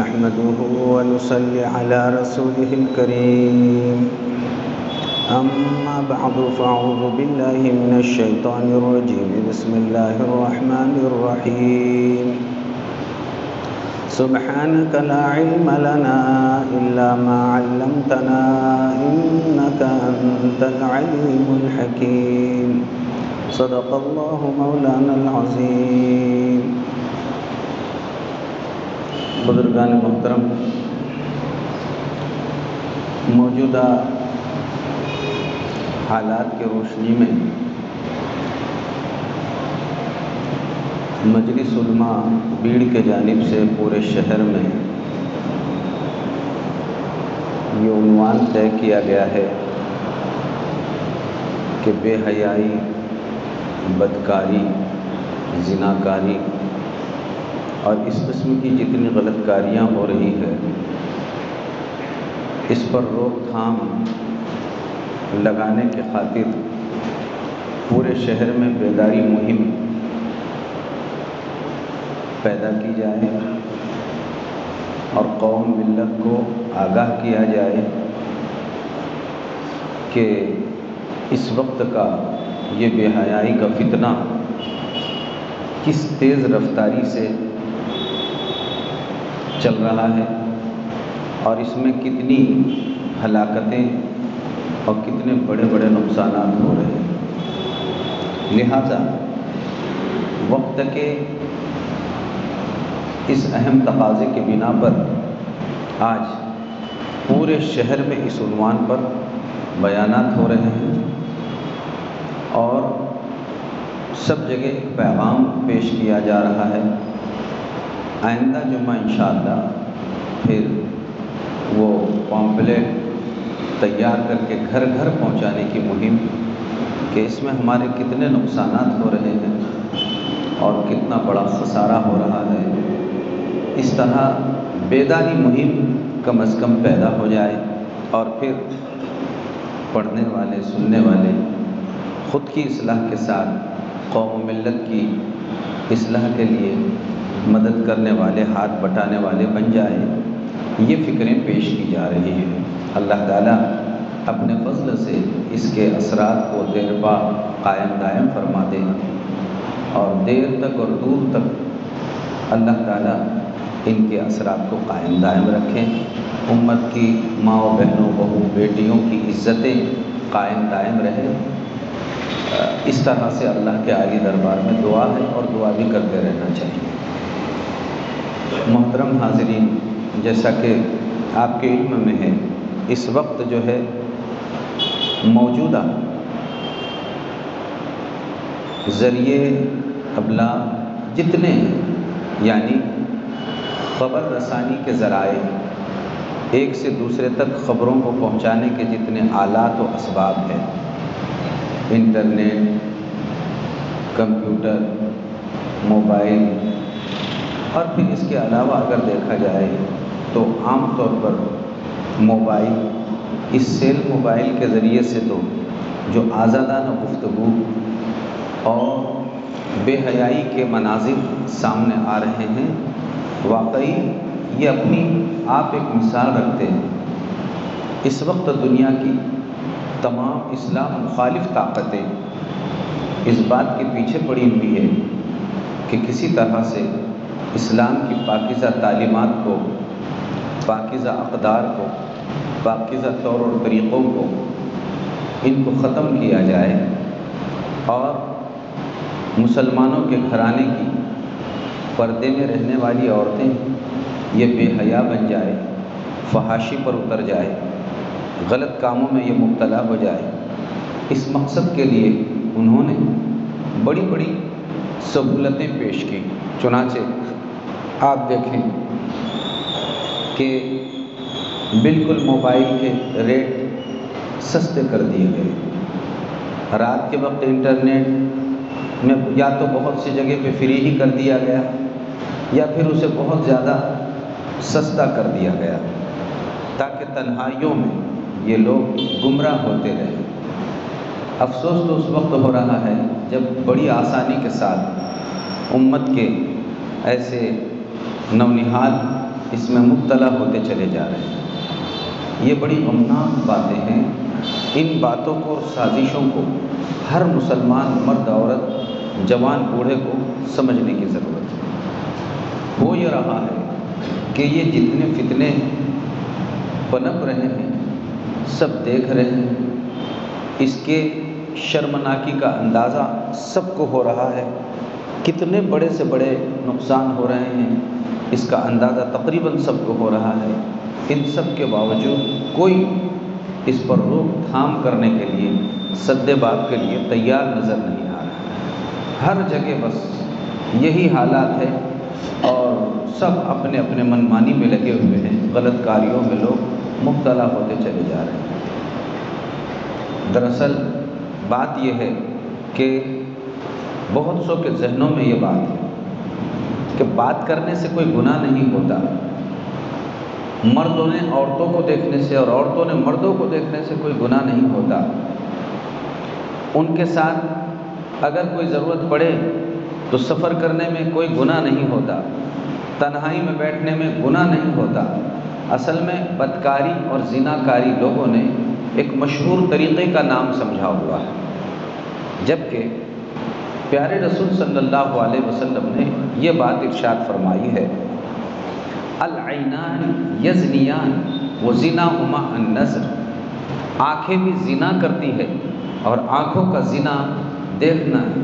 نحمده ونصلي على رسوله الكريم أما بعد فأعوذ بالله من الشيطان الرجيم بسم الله الرحمن الرحيم سبحانك لا علم لنا إلا ما علمتنا إنك أنت العليم الحكيم صدق الله مولانا العظيم. بزرگان محترم، موجودہ حالات کے روشنی میں مجلس علماء بیڑ کے جانب سے پورے شہر میں یہ عنوان طے کیا گیا ہے کہ بے حیائی، بدکاری، زناکاری اور اس قسم کی جتنی غلط کاریاں ہو رہی ہے اس پر روک تھام لگانے کی خاطر پورے شہر میں بیداری مہم پیدا کی جائے اور قوم ملت کو آگاہ کیا جائے کہ اس وقت کا یہ بے حیائی کا فتنہ کس تیز رفتاری سے چل رہا ہے اور اس میں کتنی ہلاکتیں اور کتنے بڑے بڑے نقصانات ہو رہے ہیں. لہذا وقت کے اس اہم تقاضے کے بنا پر آج پورے شہر میں اس عنوان پر بیانات ہو رہے ہیں اور سب جگہ ایک پیغام پیش کیا جا رہا ہے. آئندہ جمعہ انشاءاللہ پھر وہ پامپلیٹ تیار کر کے گھر گھر پہنچانے کی مہم کہ اس میں ہمارے کتنے نقصانات ہو رہے ہیں اور کتنا بڑا خسارہ ہو رہا ہے. اس طرح بیداری مہم کم از کم پیدا ہو جائے اور پھر پڑھنے والے سننے والے خود کی اصلاح کے ساتھ قوم و ملت کی اصلاح کے لیے مدد کرنے والے، ہاتھ بٹانے والے بن جائے. یہ فکریں پیش کی جا رہی ہیں. اللہ تعالیٰ اپنے فضل سے اس کے اثرات کو دیر پا قائم دائم فرما دے اور دیر تک اور دور تک اللہ تعالیٰ ان کے اثرات کو قائم دائم رکھیں. امت کی ماں و بہنوں، بہو، بیٹیوں کی عزتیں قائم دائم رہیں. اس طرح سے اللہ کے عالی دربار میں دعا ہے اور دعا بھی کرتے رہنا چاہیے. محترم حاضرین، جیسا کہ آپ کے علم میں ہے اس وقت جو ہے موجودہ ذریعے ابلاغ جتنے ہیں، یعنی خبر رسانی کے ذرائع، ایک سے دوسرے تک خبروں کو پہنچانے کے جتنے آلات و اسباب ہیں، انٹرنیٹ، کمپیوٹر، موبائل، اور پھر اس کے علاوہ اگر دیکھا جائے تو عام طور پر موبائل، اس سیل موبائل کے ذریعے سے تو جو آزادانہ گفتگو اور بے حیائی کے مناظر سامنے آ رہے ہیں، واقعی یہ اپنی آپ ایک مثال رکھتے ہیں. اس وقت دنیا کی تمام اسلام مخالف طاقتیں اس بات کے پیچھے پڑی ہوئی ہے کہ کسی طرح سے اسلام کی پاکیزہ تعلیمات کو، پاکیزہ اقدار کو، پاکیزہ طور اور طریقوں کو، ان کو ختم کیا جائے اور مسلمانوں کے گھرانے کی پردے میں رہنے والی عورتیں یہ بے حیا بن جائے، فحاشی پر اتر جائے، غلط کاموں میں یہ مبتلا ہو جائے. اس مقصد کے لیے انہوں نے بڑی بڑی سہولتیں پیش کی. چنانچہ آپ دیکھیں کہ بالکل موبائل کے ریٹ سستے کر دیے گئے. رات کے وقت انٹرنیٹ میں یا تو بہت سی جگہ پہ فری ہی کر دیا گیا یا پھر اسے بہت زیادہ سستا کر دیا گیا تاکہ تنہائیوں میں یہ لوگ گمراہ ہوتے رہے. افسوس تو اس وقت ہو رہا ہے جب بڑی آسانی کے ساتھ امت کے ایسے نونہال اس میں مبتلا ہوتے چلے جا رہے ہیں۔ یہ بڑی غمناک باتیں ہیں۔ ان باتوں کو اور سازشوں کو ہر مسلمان مرد عورت جوان بوڑھے کو سمجھنے کی ضرورت ہے۔ ہو یہ رہا ہے کہ یہ جتنے فتنے پنپ رہے ہیں سب دیکھ رہے ہیں، اس کے شرمناکی کا اندازہ سب کو ہو رہا ہے، کتنے بڑے سے بڑے نقصان ہو رہے ہیں اس کا اندازہ تقریباً سب کو ہو رہا ہے۔ ان سب کے باوجود کوئی اس پر روک تھام کرنے کے لیے، سد باب کے لیے تیار نظر نہیں آ رہا۔ ہر جگہ بس یہی حالات ہے اور سب اپنے اپنے منمانی میں لگے ہوئے ہیں، غلط کاریوں میں لوگ مبتلا ہوتے چلے جا رہے ہیں۔ دراصل بات یہ ہے کہ بہت سو کے ذہنوں میں یہ بات ہے کہ بات کرنے سے کوئی گناہ نہیں ہوتا، مردوں نے عورتوں کو دیکھنے سے اور عورتوں نے مردوں کو دیکھنے سے کوئی گناہ نہیں ہوتا، ان کے ساتھ اگر کوئی ضرورت پڑے تو سفر کرنے میں کوئی گناہ نہیں ہوتا، تنہائی میں بیٹھنے میں گناہ نہیں ہوتا۔ اصل میں بدکاری اور زناکاری لوگوں نے ایک مشہور طریقے کا نام سمجھا ہوا ہے، جبکہ پیارے رسول صلی اللہ علیہ وسلم نے یہ بات ارشاد فرمائی ہے، العینان یزنیان وزناہما النظر، آنکھیں بھی زنا کرتی ہے اور آنکھوں کا زنا دیکھنا ہے،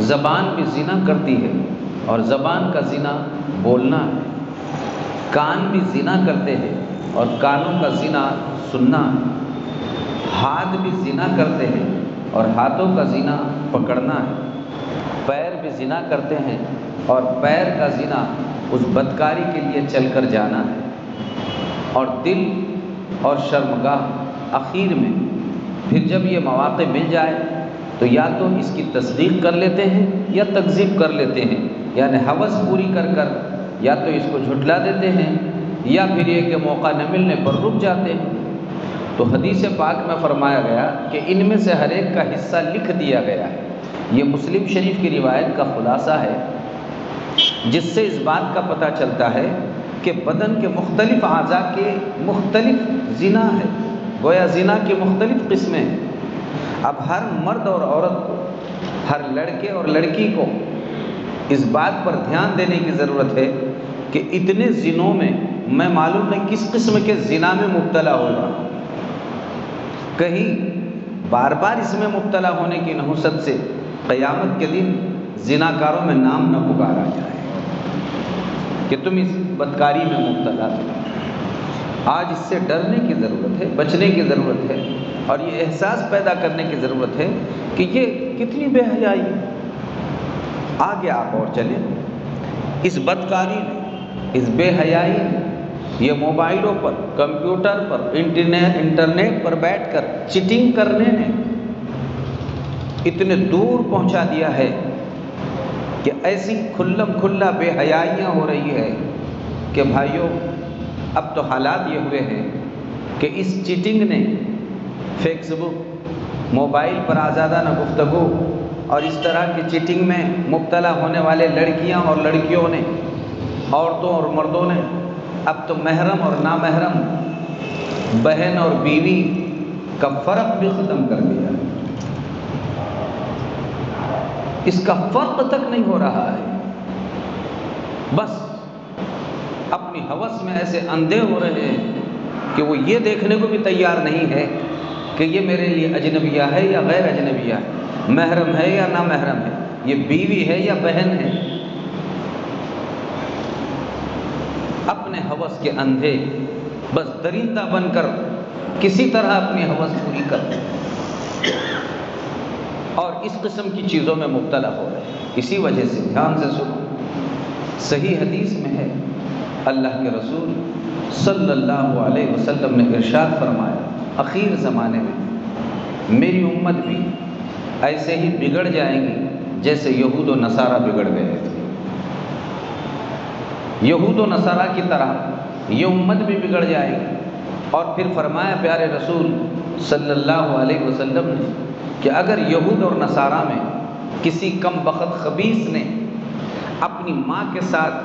زبان بھی زنا کرتی ہے اور زبان کا زنا بولنا ہے، کان بھی زنا کرتے ہیں اور کانوں کا زنا سننا ہے، ہاتھ بھی زنا کرتے ہیں اور ہاتھوں کا زنا پکڑنا ہے، پیر بھی زنا کرتے ہیں اور پیر کا زنا اس بدکاری کے لیے چل کر جانا ہے، اور دل اور شرمگاہ اخیر میں پھر جب یہ مواقع مل جائے تو یا تو اس کی تصدیق کر لیتے ہیں یا تکذیب کر لیتے ہیں، یعنی ہوس پوری کر کر یا تو اس کو جھٹلا دیتے ہیں یا پھر یہ کہ موقع نہ ملنے پر رک جاتے ہیں۔ تو حدیث پاک میں فرمایا گیا کہ ان میں سے ہر ایک کا حصہ لکھ دیا گیا ہے۔ یہ مسلم شریف کی روایت کا خلاصہ ہے، جس سے اس بات کا پتہ چلتا ہے کہ بدن کے مختلف اعضاء کے مختلف زنا ہے، گویا زنا کی مختلف قسمیں ہیں۔ اب ہر مرد اور عورت کو، ہر لڑکے اور لڑکی کو اس بات پر دھیان دینے کی ضرورت ہے کہ اتنے زنوں میں معلوم نہیں کس قسم کے زنا میں مبتلا ہو رہا ہوں، کہیں بار بار اس میں مبتلا ہونے کی نحوست سے قیامت کے دن زناکاروں میں نام نہ پکارا جائے کہ تم اس بدکاری میں مبتلا ہو۔ آج اس سے ڈرنے کی ضرورت ہے، بچنے کی ضرورت ہے، اور یہ احساس پیدا کرنے کی ضرورت ہے کہ یہ کتنی بے حیائی ہے۔ آگے آپ اور چلیں، اس بدکاری نے، اس بے حیائی نے، یہ موبائلوں پر، کمپیوٹر پر، انٹرنیٹ پر بیٹھ کر چیٹنگ کرنے نے اتنے دور پہنچا دیا ہے کہ ایسی کھلم کھلا بے حیائیاں ہو رہی ہے کہ بھائیوں اب تو حالات یہ ہوئے ہیں کہ اس چیٹنگ نے فیس بک، موبائل پر آزادانہ گفتگو اور اس طرح کی چیٹنگ میں مبتلا ہونے والے لڑکیاں اور لڑکیوں نے، عورتوں اور مردوں نے اب تو محرم اور نامحرم، بہن اور بیوی کا فرق بھی ختم کر دیا۔ اس کا فرق تک نہیں ہو رہا ہے، بس اپنی ہوس میں ایسے اندھے ہو رہے ہیں کہ وہ یہ دیکھنے کو بھی تیار نہیں ہے کہ یہ میرے لیے اجنبیہ ہے یا غیر اجنبیہ ہے، محرم ہے یا نامحرم ہے، یہ بیوی ہے یا بہن ہے۔ اپنے ہوس کے اندھے، بس درندہ بن کر کسی طرح اپنی ہوس پوری کرتے ہیں اور اس قسم کی چیزوں میں مبتلا ہو رہے ہیں۔ اسی وجہ سے دھیان سے سنو، صحیح حدیث میں ہے، اللہ کے رسول صلی اللہ علیہ وسلم نے ارشاد فرمایا، اخیر زمانے میں میری امت بھی ایسے ہی بگڑ جائیں گی جیسے یہود و نصارہ بگڑ گئے تھے۔ یہود و نصارہ کی طرح یہ امت بھی بگڑ جائے گی۔ اور پھر فرمایا پیارے رسول صلی اللہ علیہ وسلم نے کہ اگر یہود اور نصارہ میں کسی کم بخت خبیث نے اپنی ماں کے ساتھ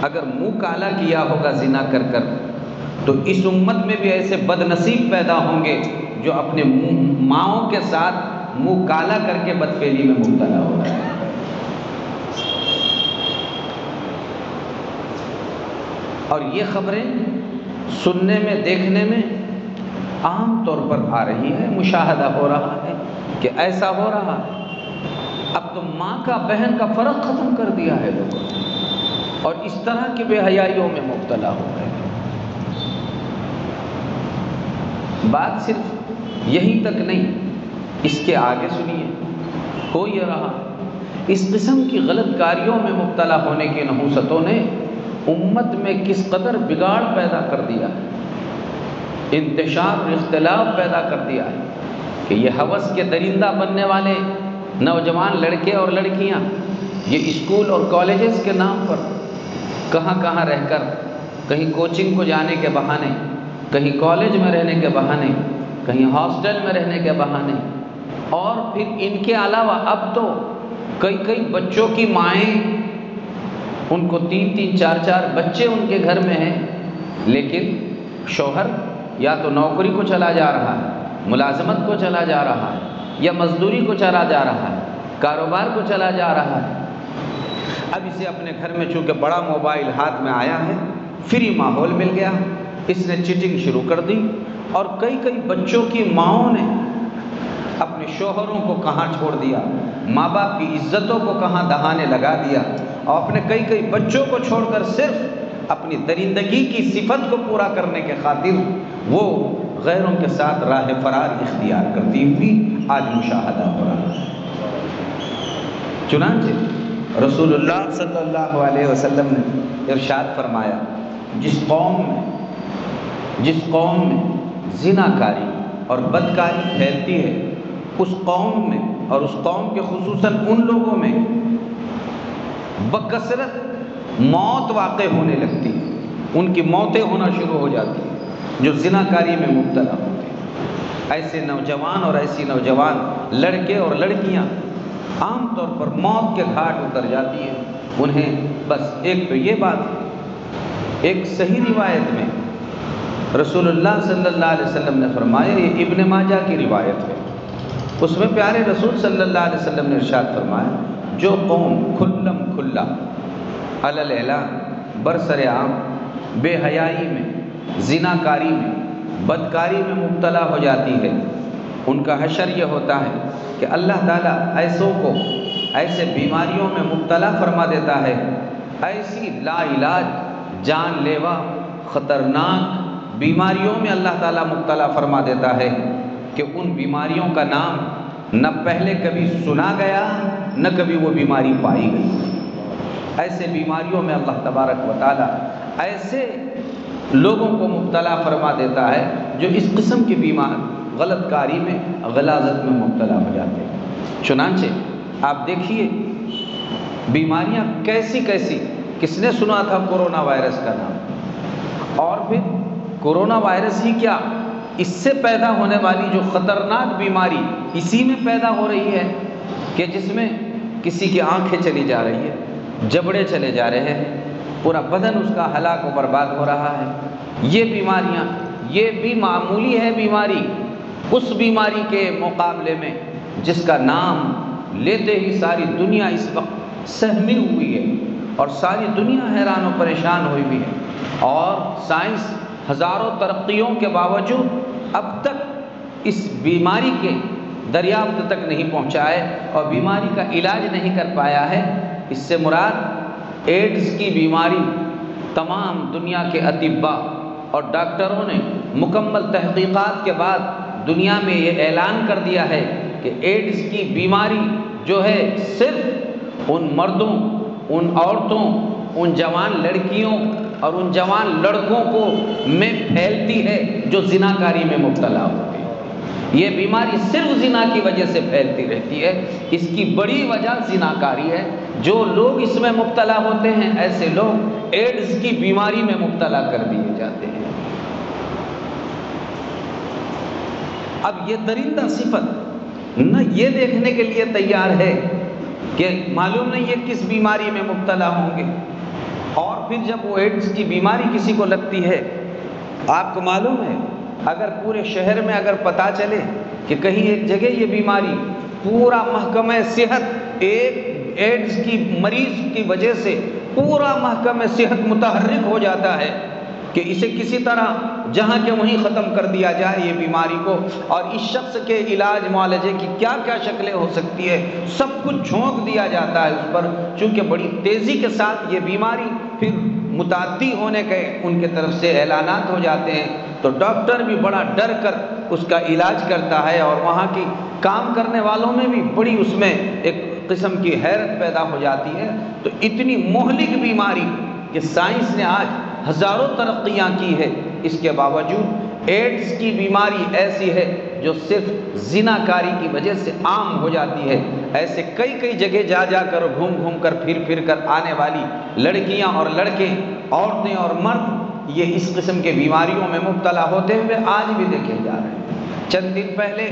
اگر منہ کالا کیا ہوگا زنا کر کر تو اس امت میں بھی ایسے بد نصیب پیدا ہوں گے جو اپنے ماؤں کے ساتھ منہ کالا کر کے بدفعلی میں مبتلا ہو رہا ہے۔ اور یہ خبریں سننے میں، دیکھنے میں عام طور پر آ رہی ہے، مشاہدہ ہو رہا ہے کہ ایسا ہو رہا ہے۔ اب تو ماں کا بہن کا فرق ختم کر دیا ہے لوگوں نے، اور اس طرح کی بے حیائیوں میں مبتلا ہو گئے۔ بات صرف یہیں تک نہیں، اس کے آگے سنیے، ہو یہ رہا اس قسم کی غلط کاریوں میں مبتلا ہونے کی نحوستوں نے امت میں کس قدر بگاڑ پیدا کر دیا ہے، انتشار اور اختلاف پیدا کر دیا ہے کہ یہ ہوس کے درندہ بننے والے نوجوان لڑکے اور لڑکیاں یہ اسکول اور کالجز کے نام پر کہاں کہاں رہ کر، کہیں کوچنگ کو جانے کے بہانے، کہیں کالج میں رہنے کے بہانے، کہیں ہاسٹل میں رہنے کے بہانے، اور پھر ان کے علاوہ اب تو کئی بچوں کی مائیں، ان کو 3 4 بچے ان کے گھر میں ہیں، لیکن شوہر یا تو نوکری کو چلا جا رہا ہے، ملازمت کو چلا جا رہا ہے، یا مزدوری کو چلا جا رہا ہے، کاروبار کو چلا جا رہا ہے۔ اب اسے اپنے گھر میں چونکہ بڑا موبائل ہاتھ میں آیا ہے، فری ماحول مل گیا، اس نے چیٹنگ شروع کر دی، اور کئی بچوں کی ماؤں نے اپنے شوہروں کو کہاں چھوڑ دیا، ماں باپ کی عزتوں کو کہاں دہانے لگا دیا، اور اپنے کئی بچوں کو چھوڑ کر صرف اپنی درندگی کی صفت کو پورا کرنے کے خاطر وہ غیروں کے ساتھ راہ فرار اختیار کرتی ہوئی آج مشاہدہ ہو رہا ہے۔ چنانچہ رسول اللہ صلی اللہ علیہ وسلم نے ارشاد فرمایا، جس قوم میں زناکاری اور بدکاری پھیلتی ہے، اس قوم میں، اور اس قوم کے خصوصاً ان لوگوں میں بکثرت موت واقع ہونے لگتی ہے، ان کی موتیں ہونا شروع ہو جاتی ہیں جو زناکاری میں مبتلا ہوتے ہیں۔ ایسے نوجوان اور ایسی نوجوان لڑکے اور لڑکیاں عام طور پر موت کے گھاٹ اتر جاتی ہیں۔ انہیں بس ایک تو یہ بات ہے، ایک صحیح روایت میں رسول اللہ صلی اللہ علیہ وسلم نے فرمایا، یہ ابن ماجہ کی روایت ہے، اس میں پیارے رسول صلی اللہ علیہ وسلم نے ارشاد فرمایا، جو قوم کھلم کھلا علی الاعلان برسر عام بے حیائی میں، زناکاری میں، بدکاری میں مبتلا ہو جاتی ہے، ان کا حشر یہ ہوتا ہے کہ اللہ تعالیٰ ایسوں کو ایسے بیماریوں میں مبتلا فرما دیتا ہے، ایسی لا علاج، جان لیوا، خطرناک بیماریوں میں اللہ تعالیٰ مبتلا فرما دیتا ہے کہ ان بیماریوں کا نام نہ پہلے کبھی سنا گیا، نہ کبھی وہ بیماری پائی گئی۔ ایسے بیماریوں میں اللہ تبارک و تعالیٰ ایسے لوگوں کو مبتلا فرما دیتا ہے جو اس قسم کی غلط کاری میں، غلاظت میں مبتلا ہو جاتے ہیں۔ چنانچہ آپ دیکھیے بیماریاں کیسی کس نے سنا تھا کورونا وائرس کا نام؟ اور پھر کورونا وائرس ہی کیا، اس سے پیدا ہونے والی جو خطرناک بیماری اسی میں پیدا ہو رہی ہے کہ جس میں کسی کی آنکھیں چلی جا رہی ہے، جبڑے چلے جا رہے ہیں، پورا بدن اس کا ہلاک و برباد ہو رہا ہے۔ یہ بیماریاں، یہ بھی معمولی ہے بیماری اس بیماری کے مقابلے میں جس کا نام لیتے ہی ساری دنیا اس وقت سہمی ہوئی ہے، اور ساری دنیا حیران و پریشان ہوئی بھی ہے، اور سائنس ہزاروں ترقیوں کے باوجود اب تک اس بیماری کے دریافت تک نہیں پہنچا ہے اور بیماری کا علاج نہیں کر پایا ہے۔ اس سے مراد ایڈز کی بیماری تمام دنیا کے اطباء اور ڈاکٹروں نے مکمل تحقیقات کے بعد دنیا میں یہ اعلان کر دیا ہے کہ ایڈز کی بیماری جو ہے صرف ان مردوں، ان عورتوں، ان جوان لڑکیوں اور ان جوان لڑکوں کو میں پھیلتی ہے جو زناکاری میں مبتلا ہوتے ہیں۔ یہ بیماری صرف زنا کی وجہ سے پھیلتی رہتی ہے، اس کی بڑی وجہ زناکاری ہے۔ جو لوگ اس میں مبتلا ہوتے ہیں ایسے لوگ ایڈز کی بیماری میں مبتلا کر دیے جاتے ہیں۔ اب یہ درندہ صفت نہ یہ دیکھنے کے لیے تیار ہے کہ معلوم نہیں یہ کس بیماری میں مبتلا ہوں گے، اور پھر جب وہ ایڈز کی بیماری کسی کو لگتی ہے، آپ کو معلوم ہے اگر پورے شہر میں اگر پتہ چلے کہ کہیں ایک جگہ یہ بیماری، پورا محکمہ صحت ایک ایڈز کی مریض کی وجہ سے پورا محکمہ صحت متحرک ہو جاتا ہے کہ اسے کسی طرح جہاں کے وہیں ختم کر دیا جائے یہ بیماری کو، اور اس شخص کے علاج معالجے کی کیا کیا شکلیں ہو سکتی ہے سب کچھ جھونک دیا جاتا ہے اس پر، چونکہ بڑی تیزی کے ساتھ یہ بیماری پھر متعدی ہونے کے ان کے طرف سے اعلانات ہو جاتے ہیں، تو ڈاکٹر بھی بڑا ڈر کر اس کا علاج کرتا ہے، اور وہاں کی کام کرنے والوں میں بھی بڑی اس میں ایک قسم کی حیرت پیدا ہو جاتی ہے۔ تو اتنی مہلک بیماری کہ سائنس نے آج ہزاروں ترقیاں کی ہے، اس کے باوجود ایڈز کی بیماری ایسی ہے جو صرف زنا کاری کی وجہ سے عام ہو جاتی ہے۔ ایسے کئی جگہ جا جا کر گھوم گھوم کر پھر کر آنے والی لڑکیاں اور لڑکے، عورتیں اور مرد یہ اس قسم کے بیماریوں میں مبتلا ہوتے ہوئے آج بھی دیکھے جا رہے ہیں۔ چند دن پہلے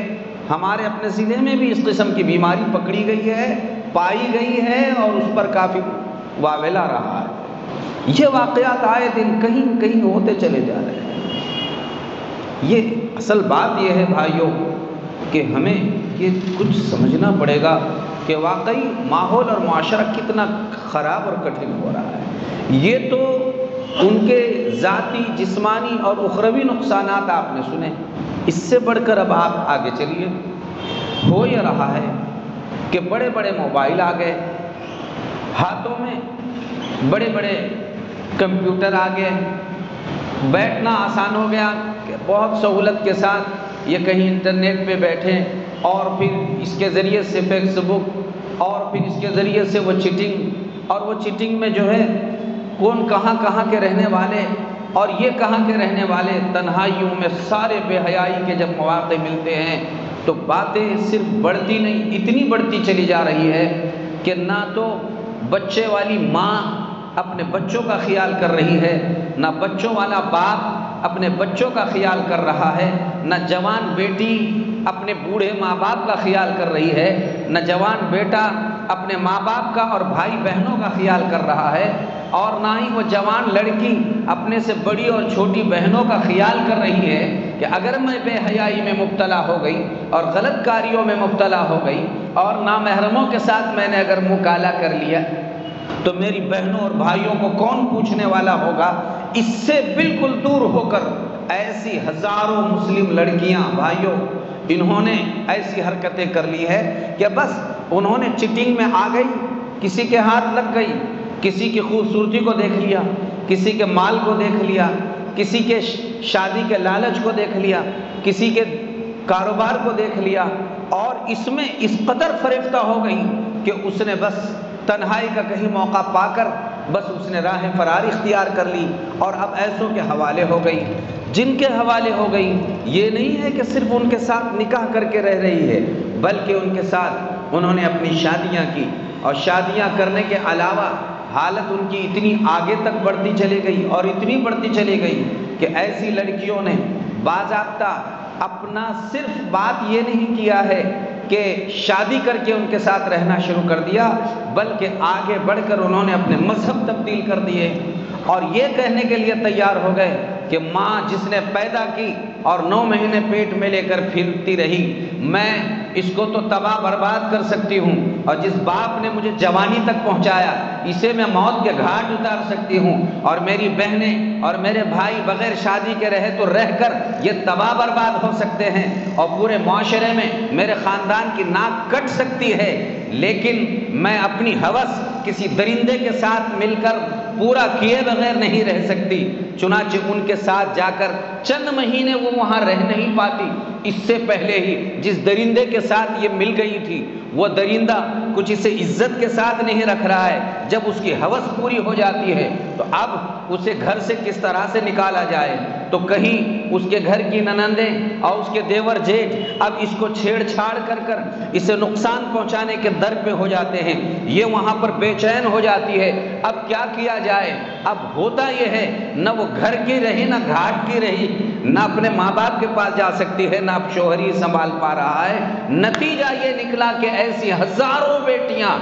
ہمارے اپنے ضلع میں بھی اس قسم کی بیماری پکڑی گئی ہے، پائی گئی ہے، اور اس پر کافی واویلا رہا ہے۔ یہ واقعات آئے دن کہیں ہوتے چلے جا رہے ہیں۔ یہ اصل بات یہ ہے بھائیوں کہ ہمیں یہ کچھ سمجھنا پڑے گا کہ واقعی ماحول اور معاشرہ کتنا خراب اور کٹھن ہو رہا ہے۔ یہ تو ان کے ذاتی، جسمانی اور اخروی نقصانات آپ نے سنے، اس سے بڑھ کر اب آپ آگے چلیے۔ ہو یہ رہا ہے کہ بڑے بڑے موبائل آ گئے، ہاتھوں میں بڑے بڑے کمپیوٹر آ گئے، بیٹھنا آسان ہو گیا کہ بہت سہولت کے ساتھ یہ کہیں انٹرنیٹ پہ بیٹھیں، اور پھر اس کے ذریعے سے فیس بک، اور پھر اس کے ذریعے سے وہ چیٹنگ، اور وہ چیٹنگ میں جو ہے کون کہاں کے رہنے والے اور یہ کہاں کے رہنے والے، تنہائیوں میں سارے بے حیائی کے جب مواقع ملتے ہیں تو باتیں صرف بڑھتی نہیں، اتنی بڑھتی چلی جا رہی ہے کہ نہ تو بچے والی ماں اپنے بچوں کا خیال کر رہی ہے، نہ بچوں والا باپ اپنے بچوں کا خیال کر رہا ہے، نہ جوان بیٹی اپنے بوڑھے ماں باپ کا خیال کر رہی ہے، نہ جوان بیٹا اپنے ماں باپ کا اور بھائی بہنوں کا خیال کر رہا ہے، اور نہ ہی وہ جوان لڑکی اپنے سے بڑی اور چھوٹی بہنوں کا خیال کر رہی ہے کہ اگر میں بے حیائی میں مبتلا ہو گئی اور غلط کاریوں میں مبتلا ہو گئی اور نامحرموں کے ساتھ میں نے اگر منہ کالا کر لیا تو میری بہنوں اور بھائیوں کو کون پوچھنے والا ہوگا۔ اس سے بالکل دور ہو کر ایسی ہزاروں مسلم لڑکیاں بھائیوں، انہوں نے ایسی حرکتیں کر لی ہے کہ بس انہوں نے چیٹنگ میں آ گئی، کسی کے ہاتھ لگ گئی، کسی کی خوبصورتی کو دیکھ لیا، کسی کے مال کو دیکھ لیا، کسی کے شادی کے لالچ کو دیکھ لیا، کسی کے کاروبار کو دیکھ لیا، اور اس میں اس قدر فریفتہ ہو گئی کہ اس نے بس تنہائی کا کہیں موقع پا کر بس اس نے راہ فرار اختیار کر لی، اور اب ایسوں کے حوالے ہو گئی۔ جن کے حوالے ہو گئی یہ نہیں ہے کہ صرف ان کے ساتھ نکاح کر کے رہ رہی ہے، بلکہ ان کے ساتھ انہوں نے اپنی شادیاں کی، اور شادیاں کرنے کے علاوہ حالت ان کی اتنی آگے تک بڑھتی چلی گئی اور اتنی بڑھتی چلی گئی کہ ایسی لڑکیوں نے باضابطہ اپنا صرف بات یہ نہیں کیا ہے کہ شادی کر کے ان کے ساتھ رہنا شروع کر دیا، بلکہ آگے بڑھ کر انہوں نے اپنے مذہب تبدیل کر دیے، اور یہ کہنے کے لیے تیار ہو گئے کہ ماں جس نے پیدا کی اور 9 مہینے پیٹ میں لے کر پھرتی رہی، میں اس کو تو تباہ برباد کر سکتی ہوں، اور جس باپ نے مجھے جوانی تک پہنچایا اسے میں موت کے گھاٹ اتار سکتی ہوں، اور میری بہنیں اور میرے بھائی بغیر شادی کے رہے تو رہ کر یہ تباہ برباد ہو سکتے ہیں، اور پورے معاشرے میں میرے خاندان کی ناک کٹ سکتی ہے، لیکن میں اپنی ہوس کسی درندے کے ساتھ مل کر پورا کیے بغیر نہیں رہ سکتی۔ چنانچہ ان کے ساتھ جا کر چند مہینے وہ وہاں رہ نہیں پاتی، اس سے پہلے ہی جس درندے کے ساتھ یہ مل گئی تھی وہ درندہ کچھ اسے عزت کے ساتھ نہیں رکھ رہا ہے، جب اس کی ہوس پوری ہو جاتی ہے تو اب اسے گھر سے کس طرح سے نکالا جائے، تو کہیں اس کے گھر کی ننندیں اور اس کے دیور جیٹھ اب اس کو چھیڑ چھاڑ کر اسے نقصان پہنچانے کے در پہ ہو جاتے ہیں، یہ وہاں پر بے چین ہو جاتی ہے۔ اب کیا کیا جائے؟ اب ہوتا یہ ہے نہ وہ گھر کی رہی نہ گھاٹ کی رہی، نہ اپنے ماں باپ کے پاس جا سکتی ہے، نہ اب شوہر ہی سنبھال پا رہا ہے۔ نتیجہ یہ نکلا کہ ایسی ہزاروں بیٹیاں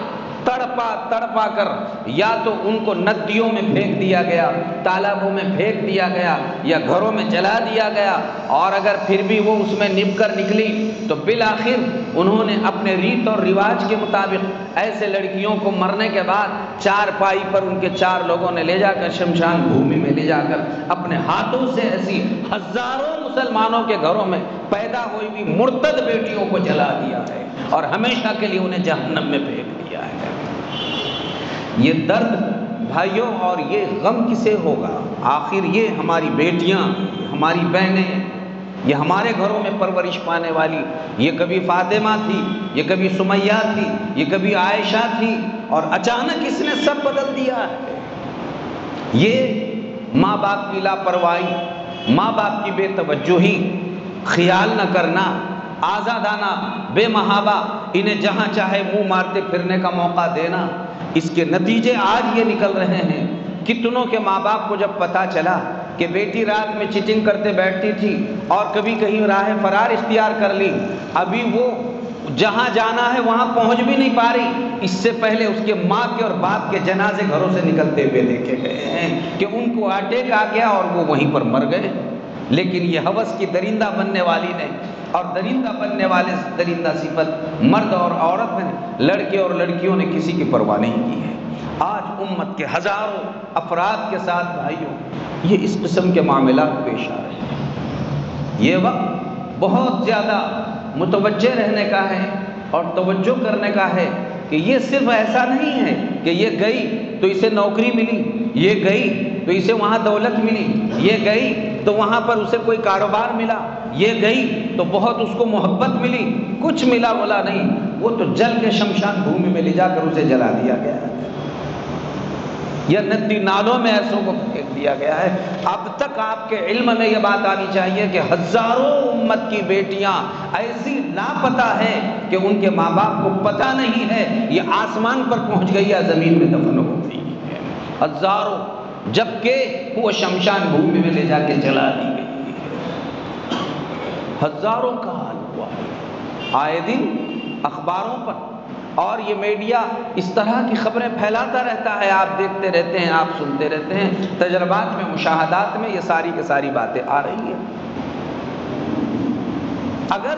تڑپا تڑپا کر یا تو ان کو ندیوں میں پھینک دیا گیا، تالابوں میں پھینک دیا گیا، یا گھروں میں جلا دیا گیا، اور اگر پھر بھی وہ اس میں نب کر نکلی تو بالآخر انہوں نے اپنے ریت اور رواج کے مطابق ایسے لڑکیوں کو مرنے کے بعد چار پائی پر ان کے چار لوگوں نے لے جا کر شمشان بھومی میں لے جا کر اپنے ہاتھوں سے ایسی ہزاروں مسلمانوں کے گھروں میں پیدا ہوئی بھی مرتد بیٹیوں کو جلا دیا ہے اور ہمیشہ کے لیے انہیں جہنم میں پھینک دیا ہے۔ یہ درد بھائیوں اور یہ غم کسے ہوگا؟ آخر یہ ہماری بیٹیاں، ہماری بہنیں، یہ ہمارے گھروں میں پرورش پانے والی، یہ کبھی فاطمہ تھی، یہ کبھی سمیہ تھی، یہ کبھی عائشہ تھی، اور اچانک اس نے سب بدل دیا ہے۔ یہ ماں باپ کی لاپرواہی، ماں باپ کی بے توجہی، خیال نہ کرنا، آزادانہ بے محابہ انہیں جہاں چاہے منہ مارتے پھرنے کا موقع دینا، اس کے نتیجے آج یہ نکل رہے ہیں۔ کتنوں کے ماں باپ کو جب پتہ چلا کہ بیٹی رات میں چیٹنگ کرتے بیٹھتی تھی اور کبھی کہیں راہ فرار اختیار کر لی، ابھی وہ جہاں جانا ہے وہاں پہنچ بھی نہیں پا رہی، اس سے پہلے اس کے ماں کے اور باپ کے جنازے گھروں سے نکلتے ہوئے دیکھے گئے ہیں کہ ان کو اٹیک آ گیا اور وہ وہیں پر مر گئے۔ لیکن یہ ہوس کی درندہ بننے والی نے اور درندہ بننے والے درندہ صفت مرد اور عورت نے، لڑکے اور لڑکیوں نے کسی کی پرواہ نہیں کی ہے۔ آج امت کے ہزاروں افراد کے ساتھ بھائیوں یہ اس قسم کے معاملات پیش آ رہے ہیں۔ یہ وقت بہت زیادہ متوجہ رہنے کا ہے اور توجہ کرنے کا ہے کہ یہ صرف ایسا نہیں ہے کہ یہ گئی تو اسے نوکری ملی، یہ گئی تو اسے وہاں دولت ملی، یہ گئی تو وہاں پر اسے کوئی کاروبار ملا، یہ گئی تو بہت اس کو محبت ملی، کچھ ملا بولا نہیں، وہ تو جل کے شمشان بھومی میں لے جا کر اسے جلا دیا گیا ہے یا ندی نالوں میں ایسوں کو پھینک دیا گیا ہے۔ اب تک آپ کے علم میں یہ بات آنی چاہیے کہ ہزاروں امت کی بیٹیاں ایسی لاپتہ ہیں کہ ان کے ماں باپ کو پتہ نہیں ہے یہ آسمان پر پہنچ گئی یا زمین میں دفن ہو گئی ہے، ہزاروں، جبکہ وہ شمشان بھومی میں لے جا کے جلا دی گئی ہے۔ ہزاروں کا حال ہوا ہے آئے دن اخباروں پر، اور یہ میڈیا اس طرح کی خبریں پھیلاتا رہتا ہے، آپ دیکھتے رہتے ہیں، آپ سنتے رہتے ہیں، تجربات میں، مشاہدات میں یہ ساری کی ساری باتیں آ رہی ہیں۔ اگر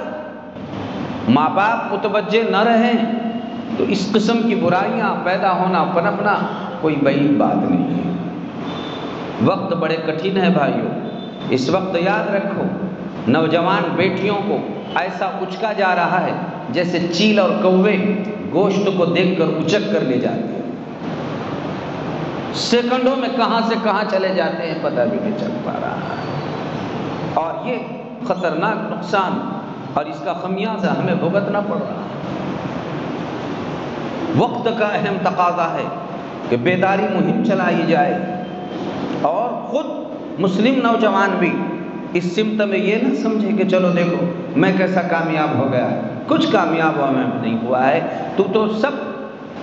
ماں باپ متوجہ نہ رہیں تو اس قسم کی برائیاں پیدا ہونا، پنپنا کوئی بعید بات نہیں ہے۔ وقت بڑے کٹھن ہے بھائیوں، اس وقت یاد رکھو نوجوان بیٹیوں کو ایسا اچکا جا رہا ہے جیسے چیل اور کوے گوشت کو دیکھ کر اچک کر لے جاتے ہیں، سیکنڈوں میں کہاں سے کہاں چلے جاتے ہیں پتہ بھی نہیں چل پا رہا ہے، اور یہ خطرناک نقصان اور اس کا خمیازہ ہمیں بھگتنا پڑ رہا ہے۔ وقت کا اہم تقاضا ہے کہ بیداری مہم چلائی جائے اور خود مسلم نوجوان بھی اس سمت میں یہ نہ سمجھے کہ چلو دیکھو میں کیسا کامیاب ہو گیا، کچھ کامیاب ہوا میں نہیں ہوا ہے، تو سب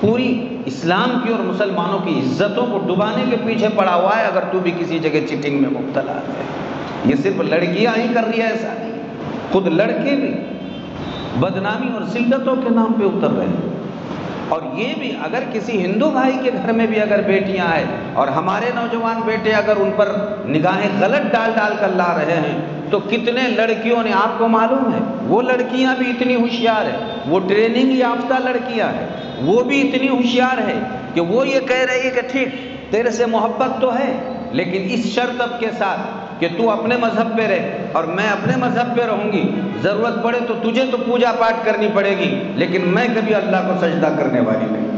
پوری اسلام کی اور مسلمانوں کی عزتوں کو ڈبانے کے پیچھے پڑا ہوا ہے۔ اگر تو بھی کسی جگہ چیٹنگ میں مبتلا ہے، یہ صرف لڑکیاں ہی کر رہی ہے ایسا نہیں، خود لڑکے بھی بدنامی اور ذلتوں کے نام پہ اتر رہے ہیں۔ اور یہ بھی اگر کسی ہندو بھائی کے گھر میں بھی اگر بیٹیاں ہیں اور ہمارے نوجوان بیٹے اگر ان پر نگاہیں غلط ڈال کر لا رہے ہیں تو کتنے لڑکیوں نے، آپ کو معلوم ہے وہ لڑکیاں بھی اتنی ہوشیار ہیں، وہ ٹریننگ یافتہ لڑکیاں ہیں، وہ بھی اتنی ہوشیار ہے کہ وہ یہ کہہ رہی ہے کہ ٹھیک تیرے سے محبت تو ہے لیکن اس شرط اب کے ساتھ کہ تو اپنے مذہب پہ رہ اور میں اپنے مذہب پہ رہوں گی، ضرورت پڑے تو تجھے تو پوجا پاٹ کرنی پڑے گی لیکن میں کبھی اللہ کو سجدہ کرنے والی نہیں۔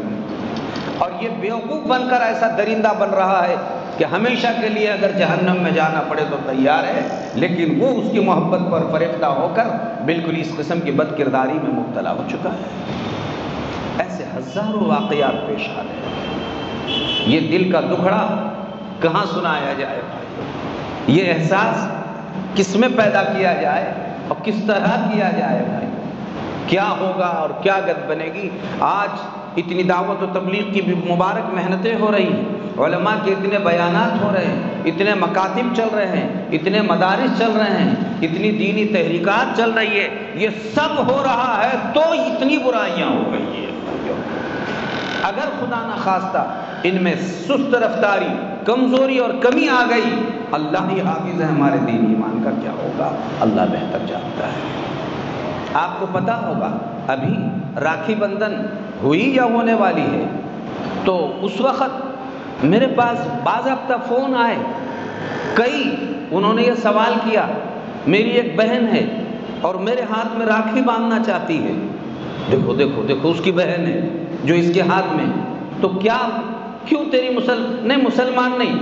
اور یہ بیوقوف بن کر ایسا درندہ بن رہا ہے کہ ہمیشہ کے لیے اگر جہنم میں جانا پڑے تو تیار ہے، لیکن وہ اس کی محبت پر فریفتہ ہو کر بالکل اس قسم کی بد کرداری میں مبتلا ہو چکا ہے۔ ایسے ہزاروں واقعات پیش آ رہے ہیں۔ یہ دل کا دکھڑا کہاں سنایا جائے بھائی، یہ احساس کس میں پیدا کیا جائے اور کس طرح کیا جائے بھائی، کیا ہوگا اور کیا گت بنے گی۔ آج اتنی دعوت و تبلیغ کی بھی مبارک محنتیں ہو رہی ہیں، علماء کے اتنے بیانات ہو رہے ہیں، اتنے مکاتب چل رہے ہیں، اتنے مدارس چل رہے ہیں، اتنی دینی تحریکات چل رہی ہے، یہ سب ہو رہا ہے تو اتنی برائیاں ہو گئی ہیں۔ اگر خدا نخواستہ ان میں سست رفتاری، کمزوری اور کمی آ گئی، اللہ ہی حافظ ہے ہمارے دین ایمان کا کیا ہوگا، اللہ بہتر جانتا ہے۔ آپ کو پتہ ہوگا ابھی راکھی بندھن ہوئی یا ہونے والی ہے، تو اس وقت میرے پاس باضابطہ فون آئے، کئی انہوں نے یہ سوال کیا، میری ایک بہن ہے اور میرے ہاتھ میں راکھی باندھنا چاہتی ہے، دیکھو دیکھو دیکھو اس کی بہن ہے جو اس کے ہاتھ میں، تو کیا کیوں تیری نہیں مسلمان نہیں،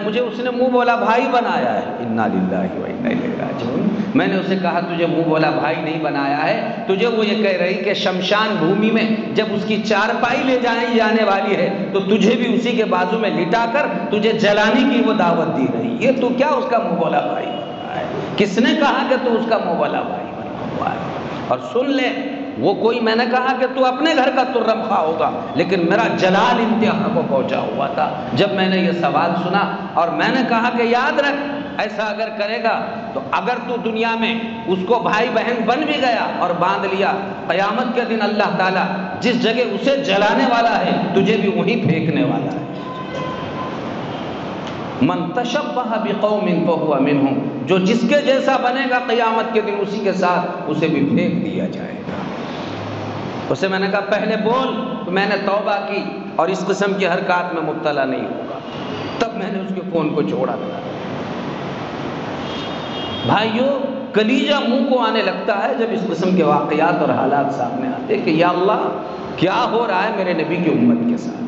مجھے اس نے منہ بولا بھائی بنایا ہے، انا للہ و انا الیہ راجعون۔ میں نے اسے کہا تجھے منہ بولا بھائی نہیں بنایا ہے، تجھے وہ یہ کہہ رہی کہ شمشان بھومی میں جب اس کی چارپائی لے جانے والی ہے تو تجھے بھی اسی کے بازو میں لٹا کر تجھے جلانے کی وہ دعوت دی رہی ہے، تو کیا اس کا منہ بولا بھائی بنا ہے؟ کس نے کہا کہ تو اس کا منہ بولا بھائی بنا ہوا ہے؟ اور سن لے، وہ کوئی، میں نے کہا کہ تو اپنے گھر کا ترم خواہ ہوگا، لیکن میرا جلال انتہا کو پہنچا ہوا تھا جب میں نے یہ سوال سنا، اور میں نے کہا کہ یاد رکھ ایسا اگر کرے گا تو اگر تو دنیا میں اس کو بھائی بہن بن بھی گیا اور باندھ لیا، قیامت کے دن اللہ تعالیٰ جس جگہ اسے جلانے والا ہے تجھے بھی وہیں پھینکنے والا ہے۔ من تشبہ بقوم فہو منہم، جو جس کے جیسا بنے گا قیامت کے دن اسی کے ساتھ اسے بھی پھینک دیا جائے گا۔ اسے میں نے کہا پہلے بول، تو میں نے توبہ کی اور اس قسم کی حرکات میں مبتلا نہیں ہوگا، تب میں نے اس کے فون کو چھوڑا تھا۔ بھائیو، کلیجہ منہ کو آنے لگتا ہے جب اس قسم کے واقعات اور حالات سامنے آتے کہ یا اللہ کیا ہو رہا ہے میرے نبی کی امت کے ساتھ،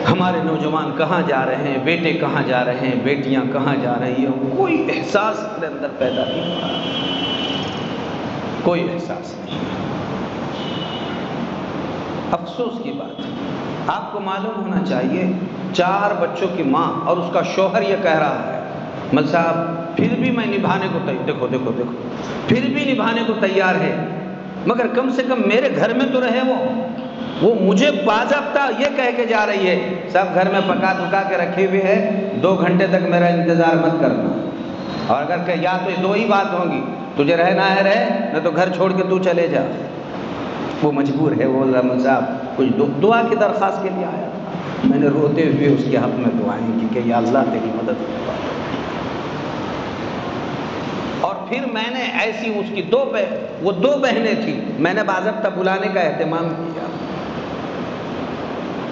ہمارے نوجوان کہاں جا رہے ہیں، بیٹے کہاں جا رہے ہیں، بیٹیاں کہاں جا رہی ہیں، کوئی احساس اپنے اندر پیدا نہیں ہو رہا، کوئی احساس نہیں۔ افسوس کی بات ہے، آپ کو معلوم ہونا چاہیے 4 بچوں کی ماں اور اس کا شوہر یہ کہہ رہا ہے مل صاحب پھر بھی میں نبھانے کو دیکھو دیکھو دیکھو پھر بھی نبھانے کو تیار ہے، مگر کم سے کم میرے گھر میں تو رہے وہ مجھے باضابطہ یہ کہہ کے جا رہی ہے سب گھر میں پکا دکا کے رکھے ہوئے ہے، 2 گھنٹے تک میرا انتظار مت کرنا، اور اگر کہ یا تو 2 ہی بات ہوں گی، تجھے رہنا ہے رہ، نہ تو گھر چھوڑ کے تو چلے جا۔ وہ مجبور ہے، وہ رحمت صاحب کچھ دعا کی درخواست کے لیے آیا تھا، میں نے روتے ہوئے اس کے حق میں دعائیں کی کہ یا اللہ تیری مدد کروا۔ اور پھر میں نے ایسی اس کی 2 بہنیں تھیں، میں نے باضابطہ بلانے کا اہتمام کیا،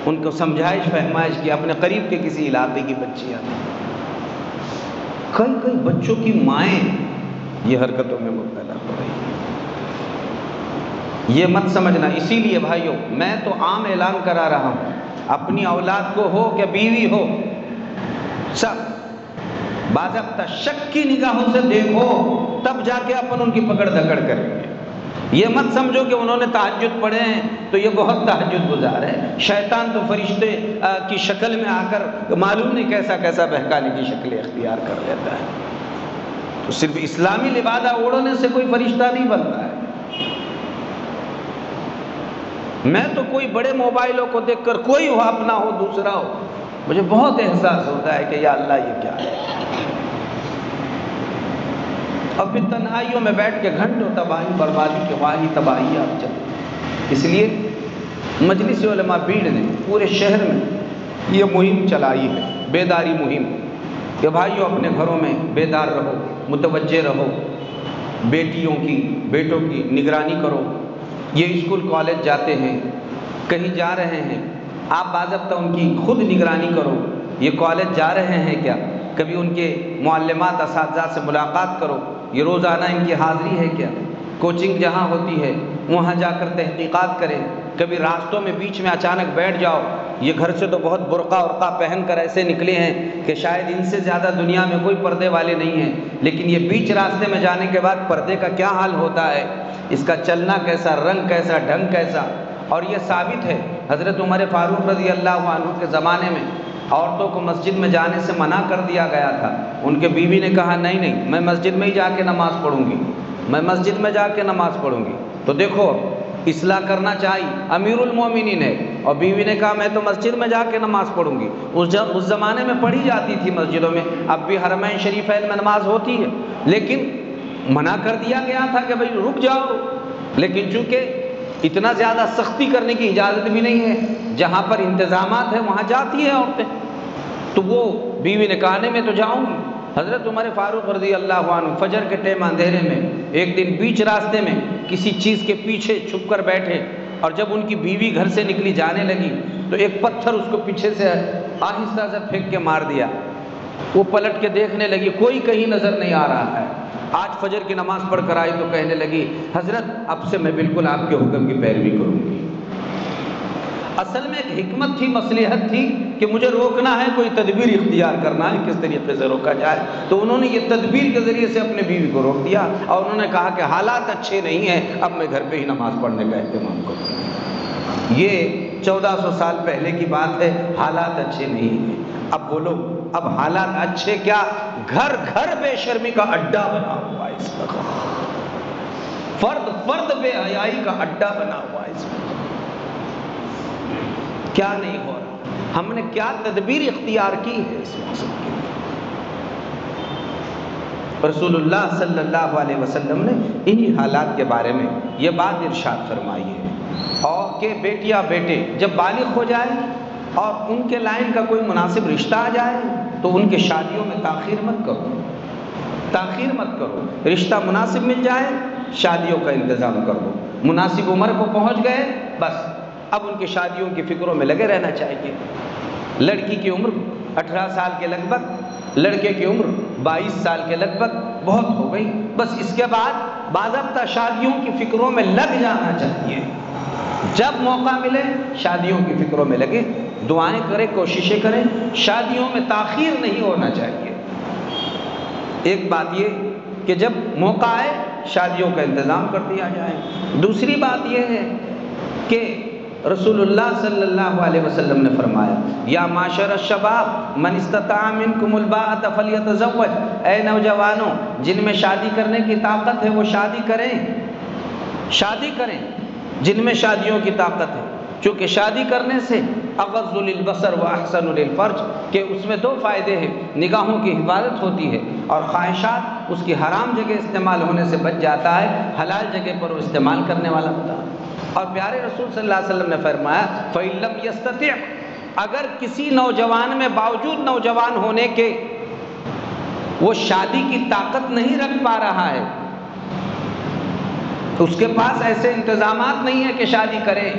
ان کو سمجھائش فہمائش کی، اپنے قریب کے کسی علاقے کی بچیاں تھیں، کئی بچوں کی مائیں یہ حرکتوں میں مبتلا ہو رہی ہیں۔ یہ مت سمجھنا، اسی لیے بھائیوں میں تو عام اعلان کرا رہا ہوں، اپنی اولاد کو ہو کہ بیوی ہو، سب باضابطہ شک کی نگاہوں سے دیکھو، تب جا کے اپن ان کی پکڑ دھکڑ کریں گے۔ یہ مت سمجھو کہ انہوں نے تہجد پڑھے ہیں تو یہ بہت تہجد گزار ہے، شیطان تو فرشتے کی شکل میں آ کر معلوم نہیں کیسا کیسا بہکانے کی شکلیں اختیار کر لیتا ہے، تو صرف اسلامی لبادہ اوڑھنے سے کوئی فرشتہ نہیں بنتا ہے۔ میں تو کوئی بڑے موبائلوں کو دیکھ کر، کوئی ہو اپنا ہو دوسرا ہو، مجھے بہت احساس ہوتا ہے کہ یا اللہ یہ کیا ہے، اور پھر تنہائیوں میں بیٹھ کے گھنٹوں تباہی بربادی کی واہی تباہی آپ چلے۔ اس لیے مجلس علماء بیڑ نے پورے شہر میں یہ مہم چلائی ہے، بیداری مہم، کہ بھائیوں اپنے گھروں میں بیدار رہو، متوجہ رہو، بیٹیوں کی بیٹوں کی نگرانی کرو، یہ اسکول کالج جاتے ہیں، کہیں جا رہے ہیں، آپ باضابطہ ان کی خود نگرانی کرو، یہ کالج جا رہے ہیں کیا، کبھی ان کے معلمات اساتذہ سے ملاقات کرو، یہ روزانہ ان کی حاضری ہے کیا، کوچنگ جہاں ہوتی ہے وہاں جا کر تحقیقات کریں، کبھی راستوں میں بیچ میں اچانک بیٹھ جاؤ، یہ گھر سے تو بہت برقع ورقع پہن کر ایسے نکلے ہیں کہ شاید ان سے زیادہ دنیا میں کوئی پردے والے نہیں ہیں، لیکن یہ بیچ راستے میں جانے کے بعد پردے کا کیا حال ہوتا ہے، اس کا چلنا کیسا، رنگ کیسا، ڈھنگ کیسا۔ اور یہ ثابت ہے، حضرت عمر فاروق رضی اللہ عنہ کے زمانے میں عورتوں کو مسجد میں جانے سے منع کر دیا گیا تھا، ان کے بیوی نے کہا نہیں میں مسجد میں ہی جا کے نماز پڑھوں گی، میں مسجد میں جا کے نماز پڑھوں گی، تو دیکھو اصلاح کرنا چاہیے، امیر المومنین ہے، اور بیوی نے کہا میں تو مسجد میں جا کے نماز پڑھوں گی۔ اس زمانے میں پڑھی جاتی تھی مسجدوں میں، اب بھی حرمین شریفین میں نماز ہوتی ہے، لیکن منع کر دیا گیا تھا کہ بھئی رک جاؤ، لیکن چونکہ اتنا زیادہ سختی کرنے کی اجازت بھی نہیں ہے، جہاں پر انتظامات ہیں وہاں جاتی ہیں عورتیں، تو وہ بیوی نے کہا میں تو جاؤں گی۔ حضرت عمر فاروق رضی اللہ عنہ فجر کے ٹائم اندھیرے میں ایک دن بیچ راستے میں کسی چیز کے پیچھے چھپ کر بیٹھے، اور جب ان کی بیوی گھر سے نکلی جانے لگی تو ایک پتھر اس کو پیچھے سے آہستہ سے پھینک کے مار دیا۔ وہ پلٹ کے دیکھنے لگی، کوئی کہیں نظر نہیں آ رہا ہے۔ آج فجر کی نماز پڑھ کر آئی تو کہنے لگی حضرت اب سے میں بالکل آپ کے حکم کی پیروی کروں گی۔ اصل میں ایک حکمت تھی، مصلحت تھی کہ مجھے روکنا ہے، کوئی تدبیر اختیار کرنا ہے کس طریقے سے روکا جائے، تو انہوں نے یہ تدبیر کے ذریعے سے اپنے بیوی کو روک دیا، اور انہوں نے کہا کہ حالات اچھے نہیں ہیں، اب میں گھر پہ ہی نماز پڑھنے کا اہتمام کروں۔ یہ 1400 سال پہلے کی بات ہے، حالات اچھے نہیں ہیں۔ اب بولو، اب حالات اچھے کیا، گھر گھر بے شرمی کا اڈا بنا ہوا ہے اس وقت، فرد فرد بے حیائی کا اڈا بنا ہوا ہے اس وقت۔ کیا نہیں ہو رہا، ہم نے کیا تدبیر اختیار کی ہے اس موسم کے لیے۔ رسول اللہ صلی اللہ علیہ وسلم نے انہی حالات کے بارے میں یہ بات ارشاد فرمائی ہے، اور کہ بیٹیا بیٹے جب بالغ ہو جائے اور ان کے لائن کا کوئی مناسب رشتہ آ جائے تو ان کے شادیوں میں تاخیر مت کرو، تاخیر مت کرو۔ رشتہ مناسب مل جائے شادیوں کا انتظام کر دو، مناسب عمر کو پہنچ گئے بس اب ان کی شادیوں کی فکروں میں لگے رہنا چاہیے۔ لڑکی کی عمر 18 سال کے لگ بھگ، لڑکے کی عمر 22 سال کے لگ بھگ بہت ہو گئی، بس اس کے بعد باضابطہ شادیوں کی فکروں میں لگ جانا چاہیے۔ جب موقع ملے شادیوں کی فکروں میں لگے، دعائیں کریں، کوششیں کریں، شادیوں میں تاخیر نہیں ہونا چاہیے۔ ایک بات یہ کہ جب موقع آئے شادیوں کا انتظام کر دیا جائے۔ دوسری بات یہ ہے کہ رسول اللہ صلی اللہ علیہ وسلم نے فرمایا یا معاشر الشباب من استطاع منکم الباءۃ فلیتزوج، اے نوجوانوں جن میں شادی کرنے کی طاقت ہے وہ شادی کریں، شادی کریں جن میں شادیوں کی طاقت ہے، چونکہ شادی کرنے سے اغض للبصر و احسن للفرج، کہ اس میں 2 فائدے ہیں، نگاہوں کی حفاظت ہوتی ہے اور خواہشات اس کی حرام جگہ استعمال ہونے سے بچ جاتا ہے، حلال جگہ پر وہ استعمال کرنے والا ہوتا ہے۔ اور پیارے رسول صلی اللہ علیہ وسلم نے فرمایا فَإِن لَمْ يَسْتَطِعْ، اگر کسی نوجوان میں باوجود نوجوان ہونے کے وہ شادی کی طاقت نہیں رکھ پا رہا ہے، اس کے پاس ایسے انتظامات نہیں ہے کہ شادی کرے،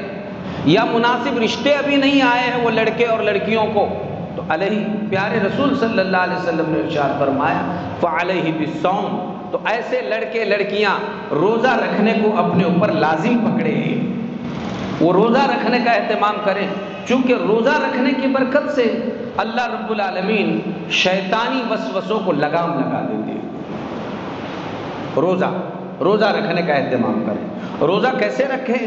یا مناسب رشتے ابھی نہیں آئے ہیں وہ لڑکے اور لڑکیوں کو، تو علیہ، پیارے رسول صلی اللہ علیہ وسلم نے ارشاد فرمایا فعلیہ بالصوم، تو ایسے لڑکے لڑکیاں روزہ رکھنے کو اپنے اوپر لازم پکڑے، وہ روزہ رکھنے کا اہتمام کریں، چونکہ روزہ رکھنے کی برکت سے اللہ رب العالمین شیطانی وسوسوں کو لگام لگا دیتے ہیں۔ روزہ رکھنے کا اہتمام کریں۔ روزہ کیسے رکھیں؟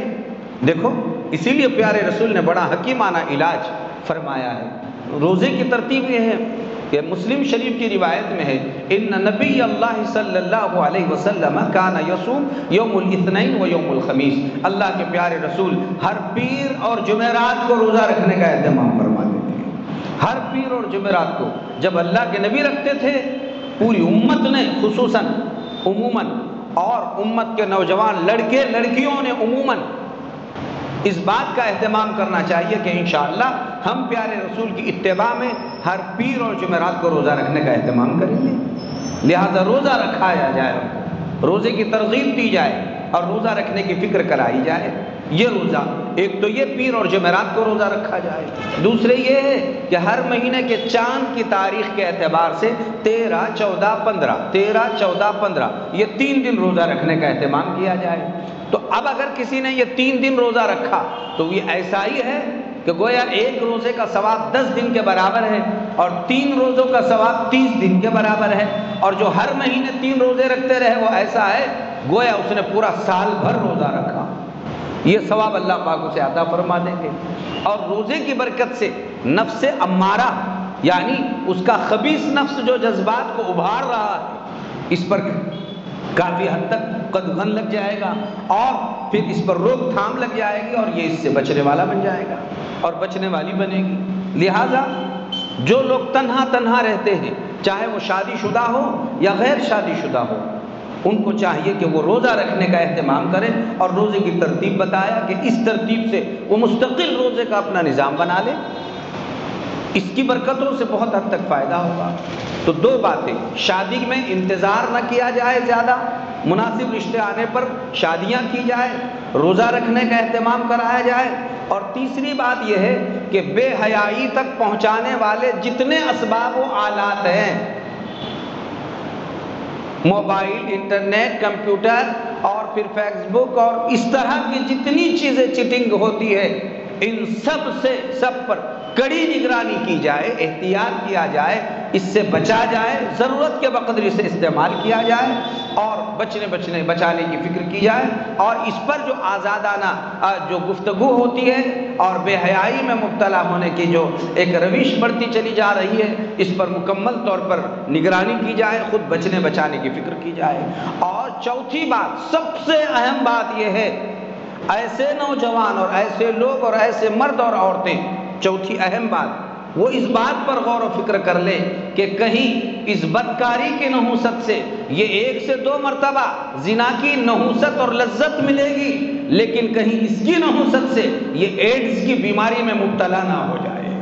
دیکھو، اسی لیے پیارے رسول نے بڑا حکیمانہ علاج فرمایا ہے۔ روزے کی ترتیب یہ ہے کہ مسلم شریف کی روایت میں ہے ان نبی اللہ صلی اللہ علیہ وسلم کان یصوم یوم الاثنین و یوم الخمیس، اللہ کے پیارے رسول ہر پیر اور جمعرات کو روزہ رکھنے کا اہتمام فرماتے تھے۔ ہر پیر اور جمعرات کو جب اللہ کے نبی رکھتے تھے، پوری امت نے خصوصاً عموماً اور امت کے نوجوان لڑکے لڑکیوں نے عموماً اس بات کا اہتمام کرنا چاہیے کہ انشاءاللہ ہم پیارے رسول کی اتباع میں ہر پیر اور جمعرات کو روزہ رکھنے کا اہتمام کریں گے، لہذا روزہ رکھایا جائے، روزے کی ترغیب دی جائے اور روزہ رکھنے کی فکر کرائی جائے۔ یہ روزہ، ایک تو یہ پیر اور جمعرات کو روزہ رکھا جائے، دوسرے یہ ہے کہ ہر مہینے کے چاند کی تاریخ کے اعتبار سے 13، 14، 15 یہ 3 دن روزہ رکھنے کا اہتمام کیا جائے۔ تو اب اگر کسی نے یہ 3 دن روزہ رکھا تو یہ ایسا ہی ہے کہ گویا ایک روزے کا ثواب 10 دن کے برابر ہے، اور 3 روزوں کا ثواب 30 دن کے برابر ہے، اور جو ہر مہینے 3 روزے رکھتے رہے وہ ایسا ہے گویا اس نے پورا سال بھر روزہ رکھا، یہ ثواب اللہ پاک اسے عطا فرما دیں گے۔ اور روزے کی برکت سے نفس امارہ، یعنی اس کا خبیث نفس جو جذبات کو ابھار رہا ہے، اس پر کافی حد تک قدغن لگ جائے گا، اور پھر اس پر روک تھام لگ جائے گی، اور یہ اس سے بچنے والا بن جائے گا اور بچنے والی بنے گی۔ لہٰذا جو لوگ تنہا رہتے ہیں، چاہے وہ شادی شدہ ہو یا غیر شادی شدہ ہو، ان کو چاہیے کہ وہ روزہ رکھنے کا اہتمام کریں اور روزے کی ترتیب بتایا کہ اس ترتیب سے وہ مستقل روزے کا اپنا نظام بنا لیں، اس کی برکتوں سے بہت حد تک فائدہ ہوگا۔ تو دو باتیں، شادی میں انتظار نہ کیا جائے زیادہ، مناسب رشتے آنے پر شادیاں کی جائے، روزہ رکھنے کا اہتمام کرایا جائے، اور تیسری بات یہ ہے کہ بے حیائی تک پہنچانے والے جتنے اسباب و آلات ہیں، موبائل، انٹرنیٹ، کمپیوٹر اور پھر فیس بک اور اس طرح کی جتنی چیزیں چیٹنگ ہوتی ہے، ان سب پر کڑی نگرانی کی جائے، احتیاط کیا جائے، اس سے بچا جائے، ضرورت کے بقدر اسے استعمال کیا جائے اور بچانے کی فکر کی جائے، اور اس پر جو آزادانہ جو گفتگو ہوتی ہے اور بے حیائی میں مبتلا ہونے کی جو ایک روش بڑھتی چلی جا رہی ہے، اس پر مکمل طور پر نگرانی کی جائے، خود بچانے کی فکر کی جائے۔ اور چوتھی بات، سب سے اہم بات یہ ہے، ایسے نوجوان اور ایسے لوگ اور ایسے مرد اور عورتیں، چوتھی اہم بات وہ اس بات پر غور و فکر کر لے کہ کہیں اس بدکاری کی نحوست سے یہ 1 سے 2 مرتبہ زنا کی نحوست اور لذت ملے گی، لیکن کہیں اس کی نحوست سے یہ ایڈز کی بیماری میں مبتلا نہ ہو جائے،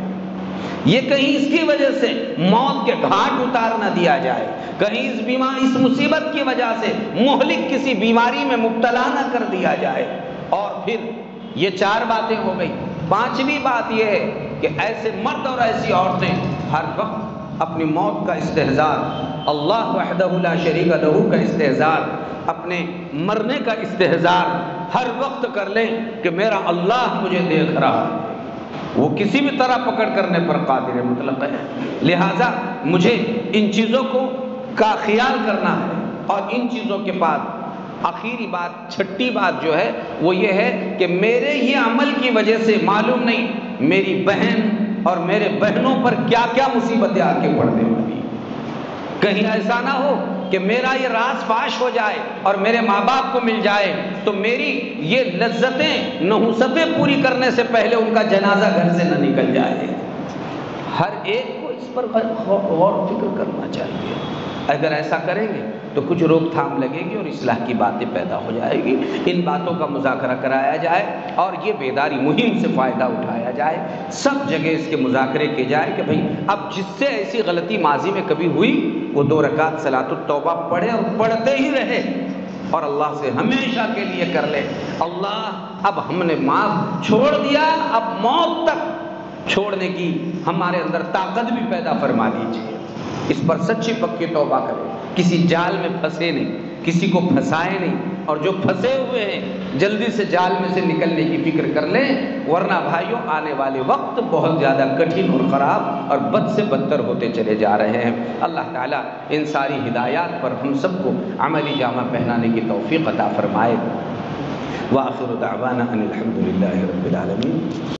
یہ کہیں اس کی وجہ سے موت کے گھاٹ اتار نہ دیا جائے، کہیں اس مصیبت کی وجہ سے مہلک کسی بیماری میں مبتلا نہ کر دیا جائے۔ اور پھر یہ 4 باتیں ہو گئی، 5ویں بات یہ ہے کہ ایسے مرد اور ایسی عورتیں ہر وقت اپنی موت کا استحضار، اللہ وحدہ لا شریک لہ کا استحضار، اپنے مرنے کا استحضار ہر وقت کر لیں کہ میرا اللہ مجھے دیکھ رہا ہے، وہ کسی بھی طرح پکڑ کرنے پر قادر مطلق ہے، لہٰذا مجھے ان چیزوں کا خیال کرنا ہے۔ اور ان چیزوں کے بعد آخری بات، 6ٹھی بات جو ہے وہ یہ ہے کہ میرے یہ عمل کی وجہ سے معلوم نہیں میری بہن اور میرے بہنوں پر کیا کیا مصیبتیں آ کے پڑنے والی، کہیں ایسا نہ ہو کہ میرا یہ راز فاش ہو جائے اور میرے ماں باپ کو مل جائے تو میری یہ لذتیں نحوستیں پوری کرنے سے پہلے ان کا جنازہ گھر سے نہ نکل جائے۔ ہر ایک کو اس پر غور و فکر کرنا چاہیے، اگر ایسا کریں گے تو کچھ روک تھام لگے گی اور اصلاح کی باتیں پیدا ہو جائے گی، ان باتوں کا مذاکرہ کرایا جائے اور یہ بیداری مہم سے فائدہ اٹھایا جائے، سب جگہ اس کے مذاکرے کیے جائے کہ بھئی اب جس سے ایسی غلطی ماضی میں کبھی ہوئی وہ 2 رکعت صلاۃ التوبہ پڑھے اور پڑھتے ہی رہے اور اللہ سے ہمیشہ کے لیے کر لے، اللہ اب ہم نے معاف چھوڑ دیا، اب موت تک چھوڑنے کی ہمارے اندر طاقت بھی پیدا فرما دیجیے، اس پر سچی پکی توبہ کریں، کسی جال میں پھنسے نہیں، کسی کو پھنسائے نہیں، اور جو پھنسے ہوئے ہیں جلدی سے جال میں سے نکلنے کی فکر کر لیں، ورنہ بھائیوں آنے والے وقت بہت زیادہ کٹھن اور خراب اور بد سے بدتر ہوتے چلے جا رہے ہیں۔ اللہ تعالیٰ ان ساری ہدایات پر ہم سب کو عملی جامہ پہنانے کی توفیق عطا فرمائے۔ وآخر دعوانا ان الحمد للہ رب العالمین۔